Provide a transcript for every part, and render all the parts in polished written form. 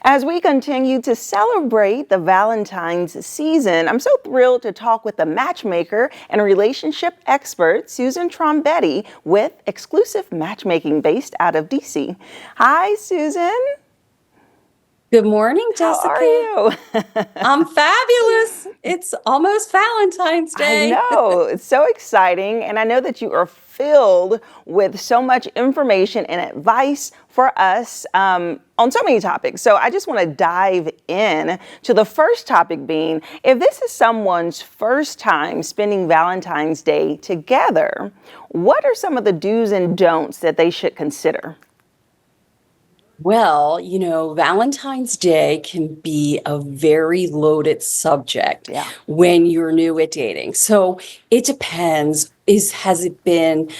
As we continue to celebrate the Valentine's season, I'm so thrilled to talk with the matchmaker and relationship expert, Susan Tombetti, with Exclusive Matchmaking based out of DC. Hi, Susan. Good morning, How are Jessica. you? I'm fabulous. It's almost Valentine's I Day. know, it's so exciting. And I know that you are filled with so much information and advice for us on so many topics. So I just want to dive in to the first topic being, if this is someone's first time spending Valentine's Day together, what are some of the do's and don'ts that they should consider? Well, Valentine's Day can be a very loaded subject Yeah. when you're new at dating. So it depends. Has it been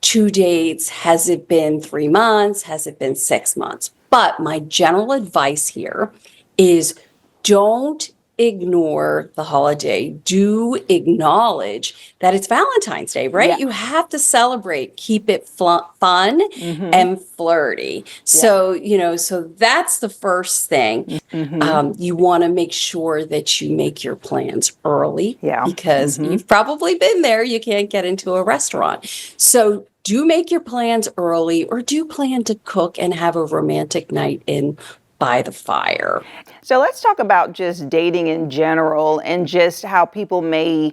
2 dates? Has it been 3 months? Has it been 6 months? But my general advice here is don't ignore the holiday. Do acknowledge that it's Valentine's Day, right? Yeah. You have to celebrate, keep it fun Mm-hmm. and flirty. Yeah. So that's the first thing. Mm-hmm. You want to make sure that you make your plans early Yeah. because Mm-hmm. you've probably been there. You can't get into a restaurant. So do make your plans early, or do plan to cook and have a romantic night in by the fire. So let's talk about just dating in general and just how people may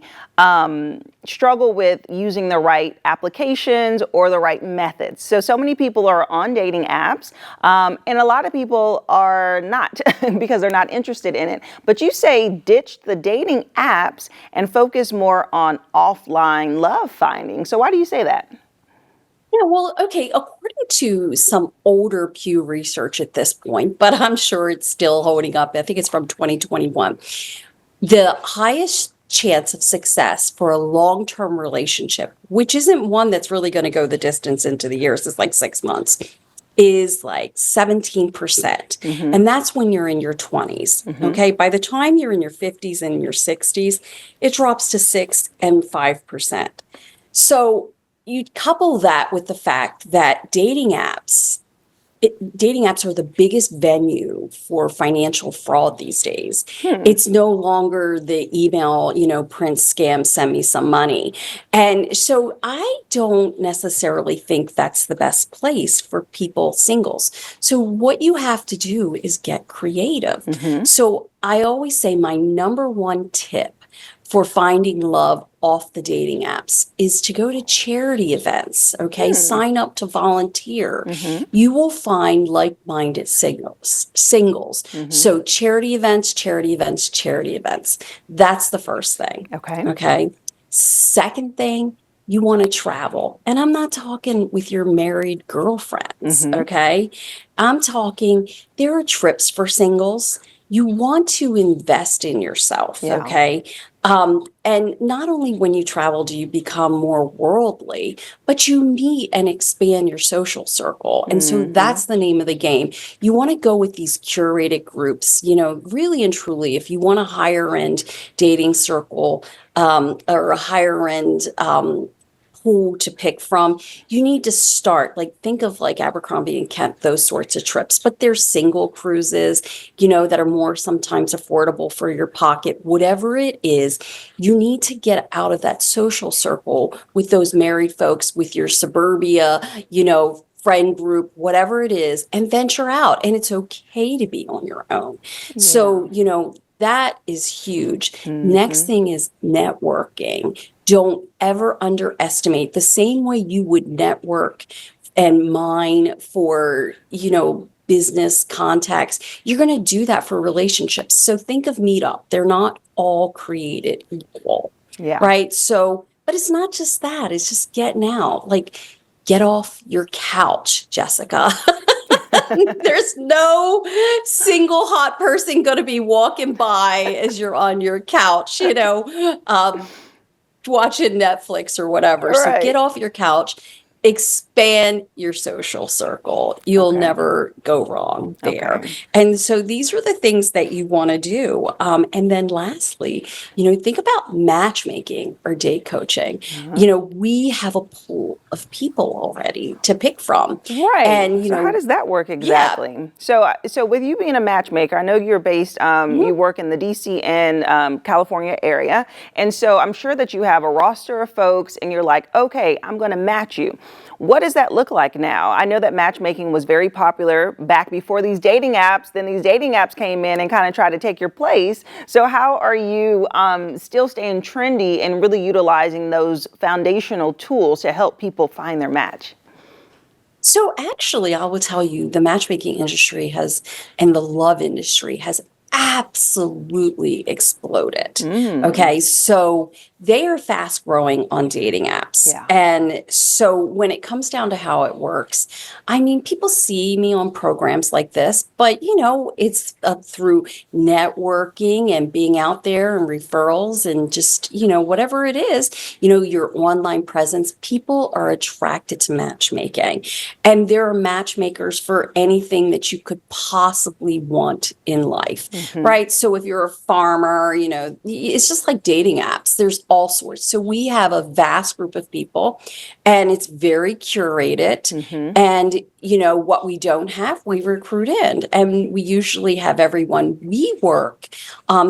struggle with using the right applications or the right methods. So many people are on dating apps, and a lot of people are not because they're not interested in it. But you say ditch the dating apps and focus more on offline love finding. So why do you say that? Yeah, well, okay, according to some older Pew research at this point, but I'm sure it's still holding up. I think it's from 2021. The highest chance of success for a long-term relationship, which isn't one that's really going to go the distance into the years, it's like 6 months, is like 17%. Mm-hmm. And that's when you're in your 20s. Mm-hmm. Okay. By the time you're in your 50s and your 60s, it drops to 6 and 5%. So you couple that with the fact that dating apps are the biggest venue for financial fraud these days. Hmm. It's no longer the email, Prince scam, send me some money. And so I don't necessarily think that's the best place for people, singles. So what you have to do is get creative. Mm-hmm. So I always say my number one tip for finding love off the dating apps is to go to charity events, okay? Sign up to volunteer. Mm-hmm. You will find like-minded singles. Mm-hmm. So charity events, charity events, charity events. That's the first thing. Okay. Second thing, you want to travel. And I'm not talking with your married girlfriends, Mm-hmm. okay? I'm talking, there are trips for singles. You want to invest in yourself, Yeah. okay? And not only when you travel do you become more worldly, but you meet and expand your social circle. And so Mm-hmm. that's the name of the game. You want to go with these curated groups, really and truly, if you want a higher end dating circle or a higher end pool to pick from, you need to start, think of like Abercrombie and Kent, those sorts of trips. But there's single cruises, that are more sometimes affordable for your pocket. Whatever it is, you need to get out of that social circle with those married folks, with your suburbia, friend group, whatever it is, and venture out. And it's okay to be on your own. Yeah. So, that is huge. Mm-hmm. Next thing is networking. Don't ever underestimate the same way you would network and mine for, business contacts. You're going to do that for relationships. So think of Meetup. They're not all created equal. Yeah. Right. So, but it's not just that. It's just getting out. Get off your couch, Jessica. There's no single hot person going to be walking by as you're on your couch, watching Netflix or whatever. So Right. get off your couch, expand your social circle. You'll Okay. never go wrong there. Okay. And so these are the things that you want to do. And then lastly, think about matchmaking or date coaching. We have a pool of people already to pick from. Right. And, So how does that work yeah. exactly? So with you being a matchmaker, I know you're based, you work in the DC and California area. And so I'm sure that you have a roster of folks and you're like, okay, I'm going to match you. What does that look like now? I know that matchmaking was very popular back before these dating apps. Then these dating apps came in and kind of tried to take your place. So how are you still staying trendy and really utilizing those foundational tools to help people find their match? So actually, I will tell you, the matchmaking industry and the love industry has absolutely exploded. Okay, so they are fast growing on dating apps. Yeah. And so when it comes down to how it works, I mean, people see me on programs like this, but it's through networking and being out there and referrals and just, whatever it is, your online presence, people are attracted to matchmaking. And there are matchmakers for anything that you could possibly want in life, right? So if you're a farmer, it's just like dating apps. There's all sorts. So we have a vast group of people and it's very curated. And, what we don't have, we recruit in. And we usually have everyone we work.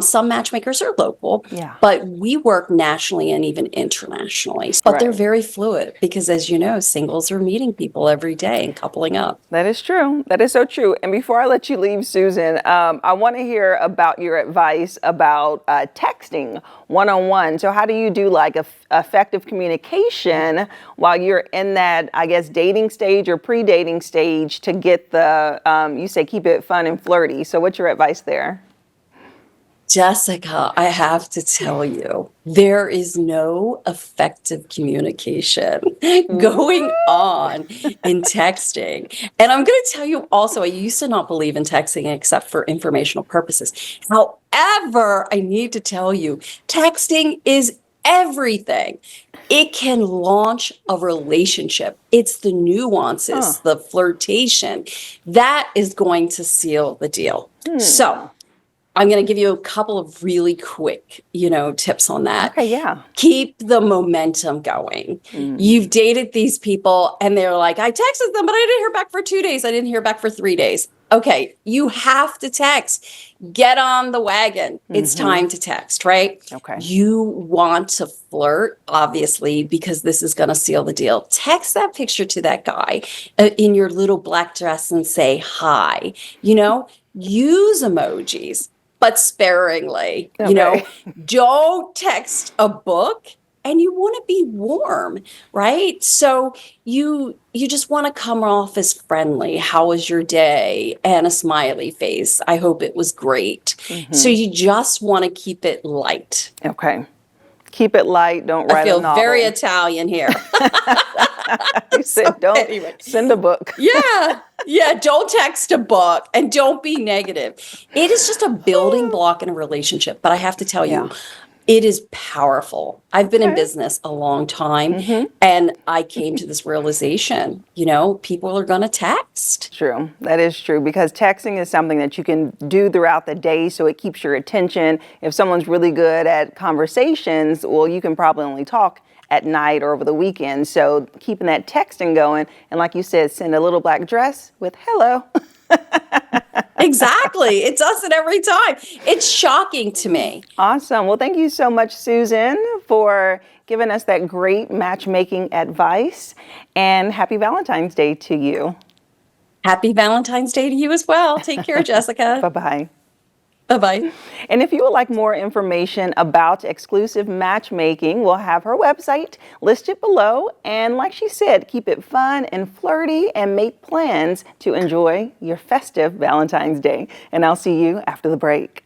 Some matchmakers are local, Yeah. but we work nationally and even internationally. But they're Right. very fluid because, as you know, singles are meeting people every day and coupling up. That is true. That is so true. And before I let you leave, Susan, I want to hear about your advice about texting one-on-one. So how do you do like effective communication while you're in that, I guess, dating stage or pre-dating stage to get the, you say keep it fun and flirty. So what's your advice there? Jessica, I have to tell you, there is no effective communication going on in texting. And I'm going to tell you also, I used to not believe in texting except for informational purposes. However, I need to tell you, texting is everything. It can launch a relationship. It's the nuances, the flirtation that is going to seal the deal. So, I'm going to give you a couple of really quick, tips on that. Okay, yeah. Keep the momentum going. You've dated these people and they're like, I texted them, but I didn't hear back for 2 days. I didn't hear back for 3 days. Okay, you have to text. Get on the wagon. It's time to text, right? Okay. You want to flirt, obviously, because this is going to seal the deal. Text that picture to that guy in your little black dress and say hi. Use emojis, but sparingly. Okay. Don't text a book. And you want to be warm, right? So you just want to come off as friendly. How was your day? And a smiley face. I hope it was great. So you just want to keep it light. Okay. Keep it light. Don't write a I feel novel. very Italian here. You said don't send a book. Yeah, don't text a book and don't be negative. It is just a building block in a relationship. But I have to tell you, it is powerful. I've been in business a long time and I came to this realization, people are going to text. True. That is true because texting is something that you can do throughout the day so it keeps your attention. If someone's really good at conversations, well, you can probably only talk at night or over the weekend. So keeping that texting going and like you said, send a little black dress with hello. Exactly. It does it every time. It's shocking to me. Awesome. Well, thank you so much, Susan, for giving us that great matchmaking advice and happy Valentine's Day to you. Happy Valentine's Day to you as well. Take care, Jessica. Bye-bye. Bye-bye. And if you would like more information about exclusive matchmaking, we'll have her website listed below. And like she said, keep it fun and flirty and make plans to enjoy your festive Valentine's Day. And I'll see you after the break.